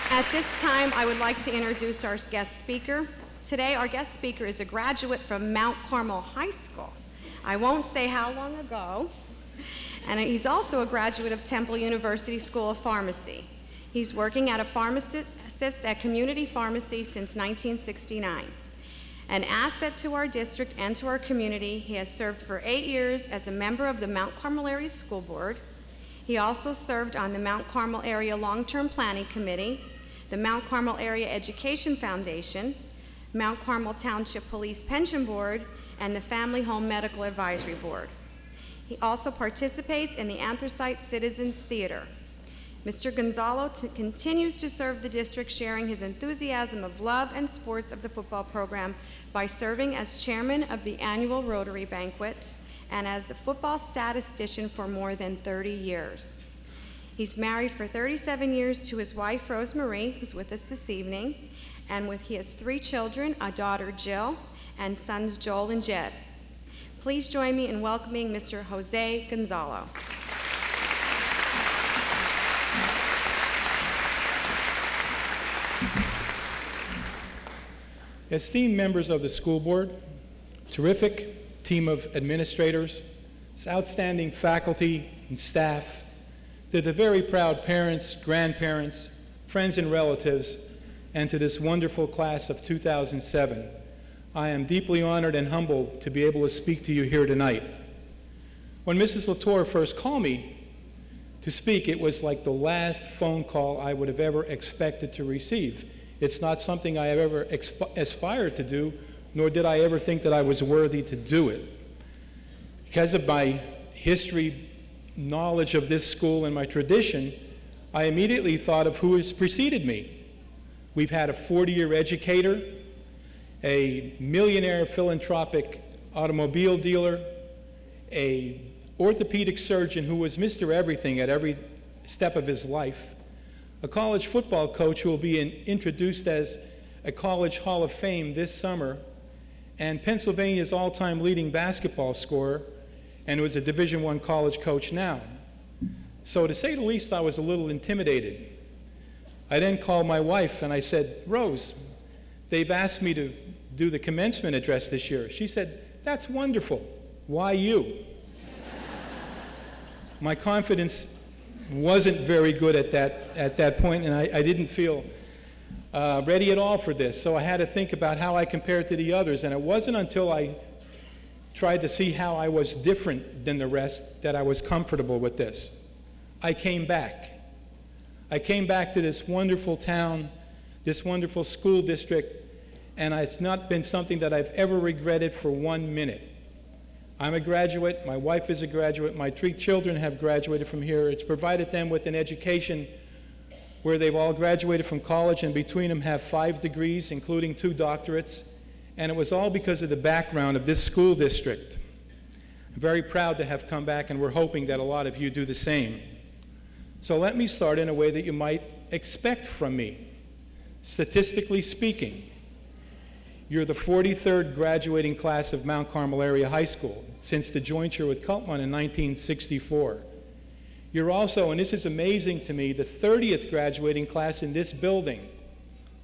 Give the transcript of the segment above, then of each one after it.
At this time, I would like to introduce our guest speaker. Today, our guest speaker is a graduate from Mount Carmel High School. I won't say how long ago. And he's also a graduate of Temple University School of Pharmacy. He's working at a pharmacist at Community Pharmacy since 1969. An asset to our district and to our community, he has served for 8 years as a member of the Mount Carmel Area School Board. He also served on the Mount Carmel Area Long-Term Planning Committee, the Mount Carmel Area Education Foundation, Mount Carmel Township Police Pension Board, and the Family Home Medical Advisory Board. He also participates in the Anthracite Citizens Theater. Mr. Gonzalo continues to serve the district, sharing his enthusiasm of love and sports of the football program by serving as chairman of the annual Rotary Banquet and as the football statistician for more than 30 years. He's married for 37 years to his wife, Rosemarie, who's with us this evening, and he has 3 children, a daughter, Jill, and sons, Joel and Jed. Please join me in welcoming Mr. Jose Gonzalo. Esteemed members of the school board, terrific team of administrators, outstanding faculty and staff, to the very proud parents, grandparents, friends and relatives, and to this wonderful class of 2007, I am deeply honored and humbled to be able to speak to you here tonight. When Mrs. Latour first called me to speak, it was like the last phone call I would have ever expected to receive. It's not something I have ever aspired to do, nor did I ever think that I was worthy to do it. Because of my history, knowledge of this school and my tradition, I immediately thought of who has preceded me. We've had a 40-year educator, a millionaire philanthropic automobile dealer, a orthopedic surgeon who was Mr. Everything at every step of his life, a college football coach who will be introduced as a College Hall of Fame this summer, and Pennsylvania's all-time leading basketball scorer, and was a Division I college coach now. So to say the least, I was a little intimidated. I then called my wife and I said, Rose, they've asked me to do the commencement address this year. She said, that's wonderful. Why you? My confidence wasn't very good at that point, and I didn't feel ready at all for this. So I had to think about how I compared to the others, and it wasn't until I tried to see how I was different than the rest that I was comfortable with this. I came back. I came back to this wonderful town, this wonderful school district, and it's not been something that I've ever regretted for 1 minute. I'm a graduate, my wife is a graduate, my 3 children have graduated from here. It's provided them with an education where they've all graduated from college and between them have 5 degrees, including 2 doctorates, and it was all because of the background of this school district. I'm very proud to have come back, and we're hoping that a lot of you do the same. So let me start in a way that you might expect from me. Statistically speaking, you're the 43rd graduating class of Mount Carmel Area High School since the jointure with Cultman in 1964. You're also, and this is amazing to me, the 30th graduating class in this building.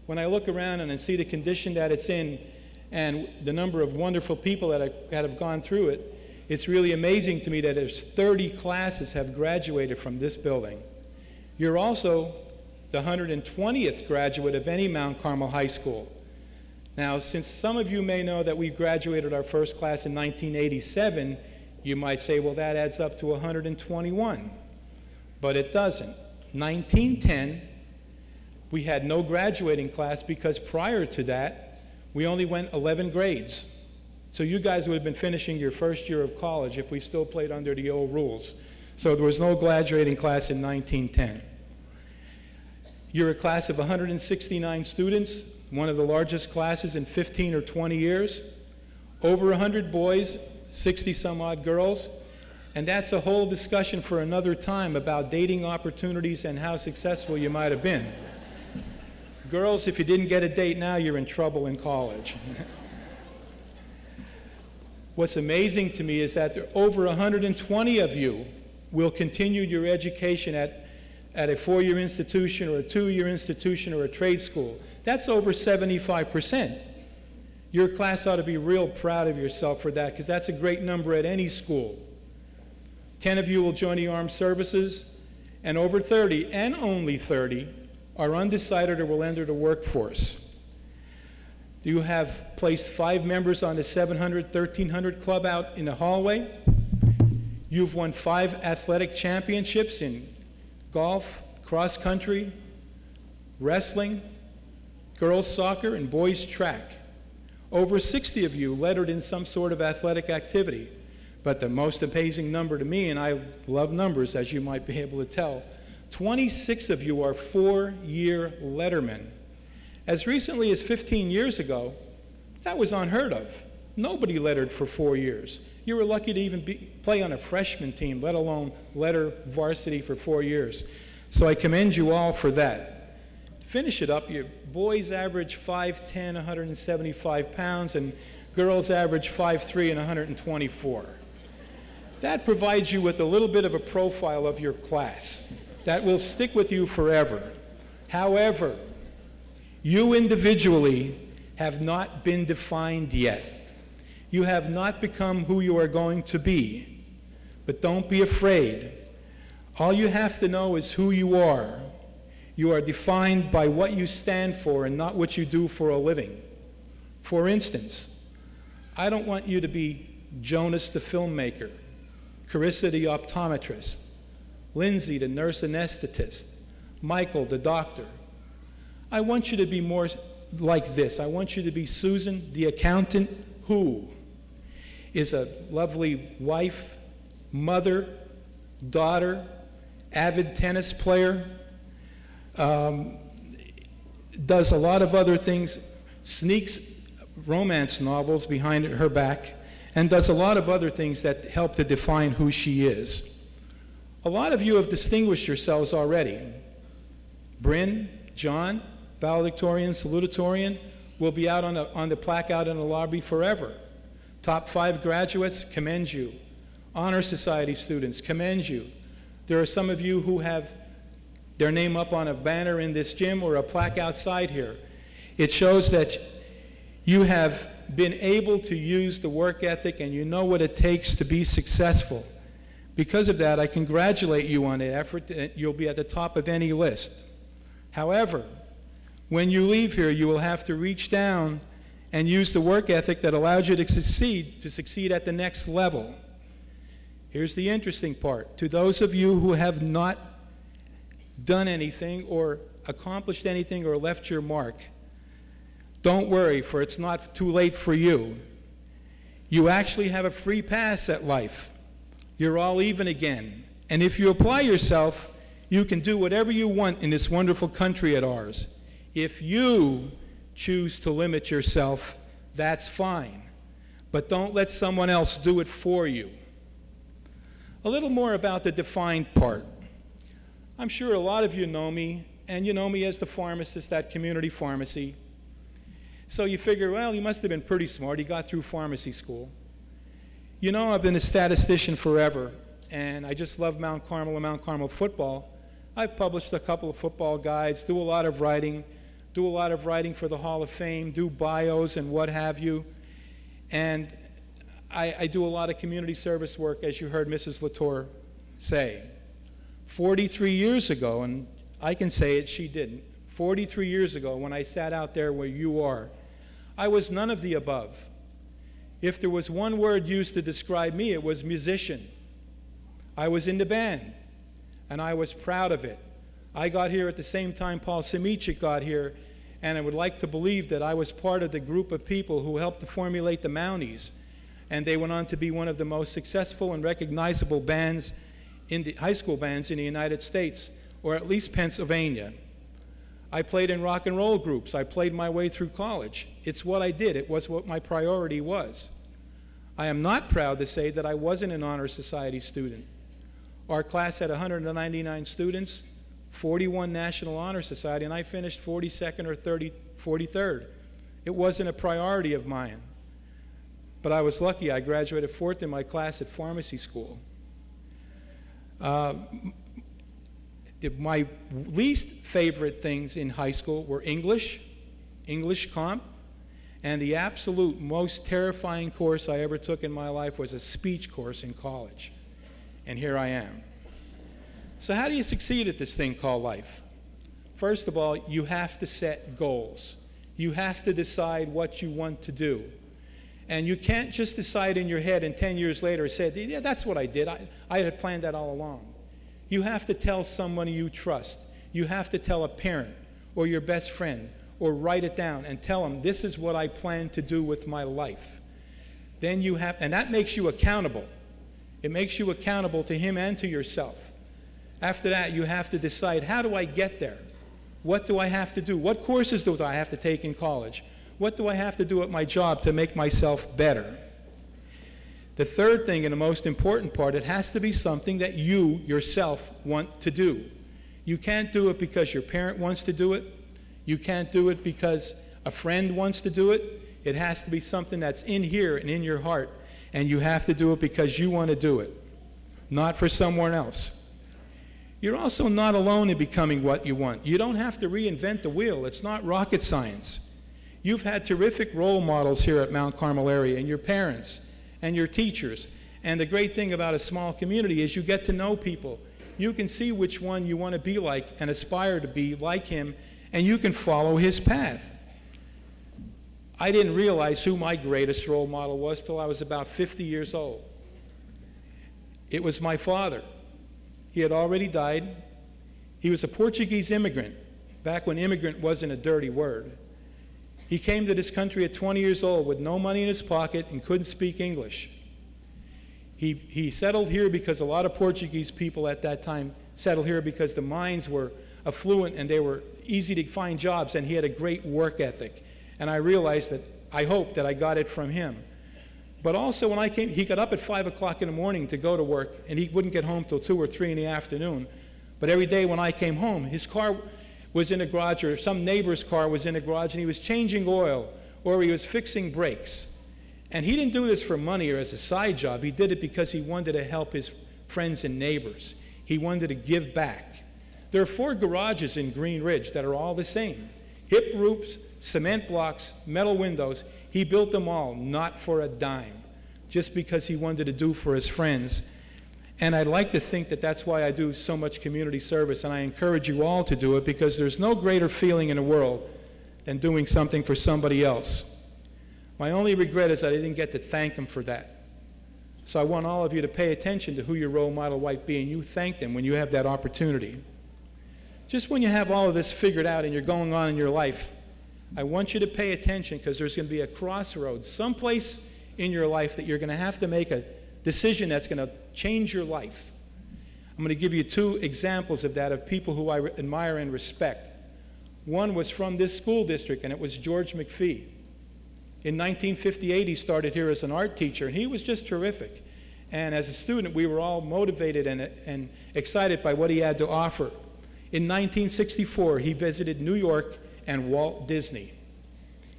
When I look around and I see the condition that it's in and the number of wonderful people that have gone through it, it's really amazing to me that there's 30 classes have graduated from this building. You're also the 120th graduate of any Mount Carmel high school. Now, since some of you may know that we graduated our first class in 1987, you might say, well, that adds up to 121. But it doesn't. 1910, we had no graduating class because prior to that, we only went 11 grades. So you guys would have been finishing your first year of college if we still played under the old rules. So there was no graduating class in 1910. You're a class of 169 students, one of the largest classes in 15 or 20 years, over 100 boys, 60 some odd girls, and that's a whole discussion for another time about dating opportunities and how successful you might have been. Girls, if you didn't get a date now, you're in trouble in college. What's amazing to me is that over 120 of you will continue your education at at a 4-year institution or a 2-year institution or a trade school. That's over 75%. Your class ought to be real proud of yourself for that, because that's a great number at any school. 10 of you will join the armed services, and over 30, and only 30, are undecided or will enter the workforce. You have placed 5 members on the 700, 1300 club out in the hallway. You've won 5 athletic championships in golf, cross country, wrestling, girls soccer, and boys track. Over 60 of you lettered in some sort of athletic activity. But the most amazing number to me, and I love numbers as you might be able to tell, 26 of you are 4-year lettermen. As recently as 15 years ago, that was unheard of. Nobody lettered for 4 years. You were lucky to even play on a freshman team, let alone letter varsity for 4 years. So I commend you all for that. To finish it up, your boys average 5'10", 175 pounds, and girls average 5'3", and 124. That provides you with a little bit of a profile of your class that will stick with you forever. However, you individually have not been defined yet. You have not become who you are going to be. But don't be afraid. All you have to know is who you are. You are defined by what you stand for and not what you do for a living. For instance, I don't want you to be Jonas the filmmaker, Carissa the optometrist, Lindsay the nurse anesthetist, Michael the doctor. I want you to be more like this. I want you to be Susan the accountant, who is a lovely wife, mother, daughter, avid tennis player, does a lot of other things, sneaks romance novels behind her back, and does a lot of other things that help to define who she is. A lot of you have distinguished yourselves already. Bryn, John, valedictorian, salutatorian, will be out on the plaque out in the lobby forever. Top 5 graduates, commend you. Honor Society students, commend you. There are some of you who have their name up on a banner in this gym or a plaque outside here. It shows that you have been able to use the work ethic and you know what it takes to be successful. Because of that, I congratulate you on the effort. You'll be at the top of any list. However, when you leave here, you will have to reach down and use the work ethic that allowed you to succeed at the next level. Here's the interesting part. To those of you who have not done anything or accomplished anything or left your mark, don't worry, for it's not too late for you. You actually have a free pass at life. You're all even again. And if you apply yourself, you can do whatever you want in this wonderful country of ours. If you choose to limit yourself, that's fine. But don't let someone else do it for you. A little more about the defined part. I'm sure a lot of you know me, and you know me as the pharmacist at community pharmacy. So you figure, well, he must have been pretty smart. He got through pharmacy school. You know, I've been a statistician forever, and I just love Mount Carmel and Mount Carmel football. I've published a couple of football guides, do a lot of writing for the Hall of Fame, do bios and what have you. And I do a lot of community service work, as you heard Mrs. Latour say. 43 years ago, and I can say it, she didn't. 43 years ago, when I sat out there where you are, I was none of the above. If there was one word used to describe me, it was musician. I was in the band, and I was proud of it. I got here at the same time Paul Simichik got here, and I would like to believe that I was part of the group of people who helped to formulate the Mounties, and they went on to be one of the most successful and recognizable bands, high school bands in the United States, or at least Pennsylvania. I played in rock and roll groups. I played my way through college. It's what I did. It was what my priority was. I am not proud to say that I wasn't an Honor Society student. Our class had 199 students, 41 National Honor Society, and I finished 42nd or 43rd. It wasn't a priority of mine. But I was lucky. I graduated 4th in my class at pharmacy school. my least favorite things in high school were English comp, and the absolute most terrifying course I ever took in my life was a speech course in college. And here I am. So how do you succeed at this thing called life? First of all, you have to set goals. You have to decide what you want to do. And you can't just decide in your head and 10 years later say, yeah, that's what I did. I had planned that all along. You have to tell someone you trust. You have to tell a parent or your best friend, or write it down and tell them, this is what I plan to do with my life. Then you have, and that makes you accountable. It makes you accountable to him and to yourself. After that, you have to decide, how do I get there? What do I have to do? What courses do I have to take in college? What do I have to do at my job to make myself better? The third thing, and the most important part, it has to be something that you yourself want to do. You can't do it because your parent wants to do it. You can't do it because a friend wants to do it. It has to be something that's in here and in your heart, and you have to do it because you want to do it, not for someone else. You're also not alone in becoming what you want. You don't have to reinvent the wheel. It's not rocket science. You've had terrific role models here at Mount Carmel area, and your parents and your teachers. And the great thing about a small community is you get to know people. You can see which one you want to be like and aspire to be like him, and you can follow his path. I didn't realize who my greatest role model was till I was about 50 years old. It was my father. He had already died. He was a Portuguese immigrant, back when immigrant wasn't a dirty word. He came to this country at 20 years old with no money in his pocket and couldn't speak English. He settled here because a lot of Portuguese people at that time settled here because the mines were affluent and they were easy to find jobs, and he had a great work ethic. And I realized that, I hope that I got it from him. But also when I came, he got up at 5 o'clock in the morning to go to work, and he wouldn't get home till 2 or 3 in the afternoon. But every day when I came home, his car was in the garage, or some neighbor's car was in the garage, and he was changing oil, or he was fixing brakes. And he didn't do this for money or as a side job. He did it because he wanted to help his friends and neighbors. He wanted to give back. There are 4 garages in Green Ridge that are all the same. Hip roofs, cement blocks, metal windows. He built them all, not for a dime, just because he wanted to do for his friends. And I'd like to think that that's why I do so much community service, and I encourage you all to do it, because there's no greater feeling in the world than doing something for somebody else. My only regret is that I didn't get to thank him for that. So I want all of you to pay attention to who your role model might be, and you thank them when you have that opportunity. Just when you have all of this figured out and you're going on in your life, I want you to pay attention, because there's going to be a crossroads, someplace in your life that you're going to have to make a decision that's going to change your life. I'm going to give you 2 examples of that, of people who I admire and respect. One was from this school district, and it was George Mcphee. In 1958, he started here as an art teacher, and he was just terrific. And as a student, we were all motivated and excited by what he had to offer. In 1964, he visited New York and Walt Disney.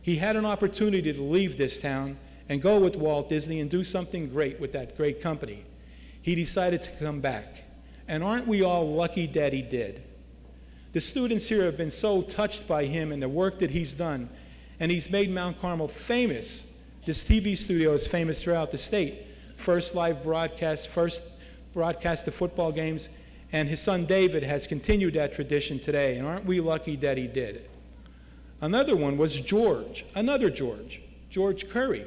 He had an opportunity to leave this town and go with Walt Disney and do something great with that great company. He decided to come back. And aren't we all lucky that he did? The students here have been so touched by him and the work that he's done, and he's made Mount Carmel famous. This TV studio is famous throughout the state. First live broadcast, first broadcast of football games, and his son David has continued that tradition today, and aren't we lucky that he did? Another one was George, another George Curry.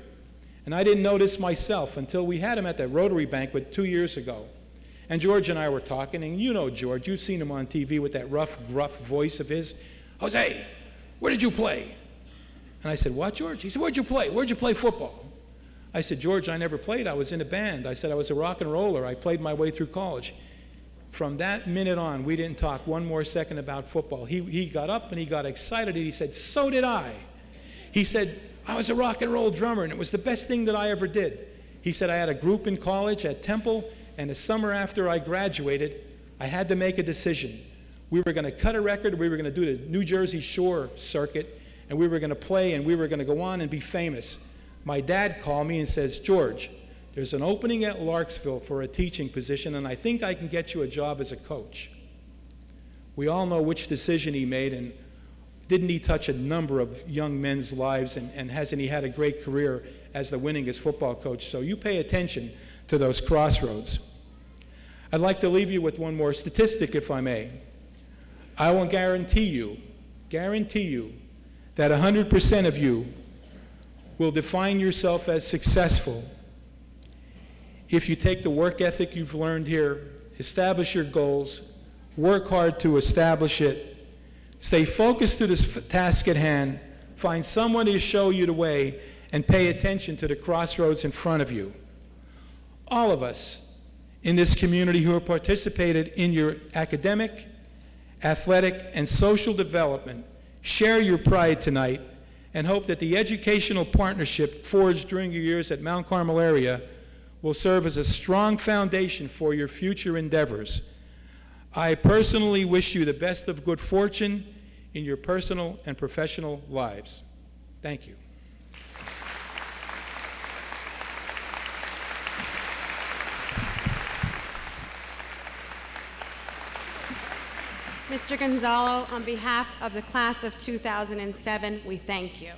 And I didn't know this myself until we had him at the Rotary banquet 2 years ago. And George and I were talking, and you know George, you've seen him on TV with that rough, gruff voice of his. Jose, where did you play? And I said, what, George? He said, where'd you play? Where'd you play football? I said, George, I never played. I was in a band. I said, I was a rock and roller. I played my way through college. From that minute on, we didn't talk one more second about football. He got up and he got excited, and he said, so did I. He said, I was a rock and roll drummer, and it was the best thing that I ever did. He said, I had a group in college at Temple, and the summer after I graduated, I had to make a decision. We were going to cut a record, we were going to do the New Jersey Shore circuit, and we were going to play, and we were going to go on and be famous. My dad called me and says, George, there's an opening at Larksville for a teaching position, and I think I can get you a job as a coach. We all know which decision he made, and didn't he touch a number of young men's lives, and hasn't he had a great career as the winningest football coach? So you pay attention to those crossroads. I'd like to leave you with one more statistic, if I may. I will guarantee you that 100% of you will define yourself as successful if you take the work ethic you've learned here, establish your goals, work hard to establish it, stay focused to this task at hand, find someone to show you the way, and pay attention to the crossroads in front of you. All of us in this community who have participated in your academic, athletic, and social development share your pride tonight and hope that the educational partnership forged during your years at Mount Carmel area will serve as a strong foundation for your future endeavors. I personally wish you the best of good fortune in your personal and professional lives. Thank you. Mr. Gonzalo, on behalf of the class of 2007, we thank you.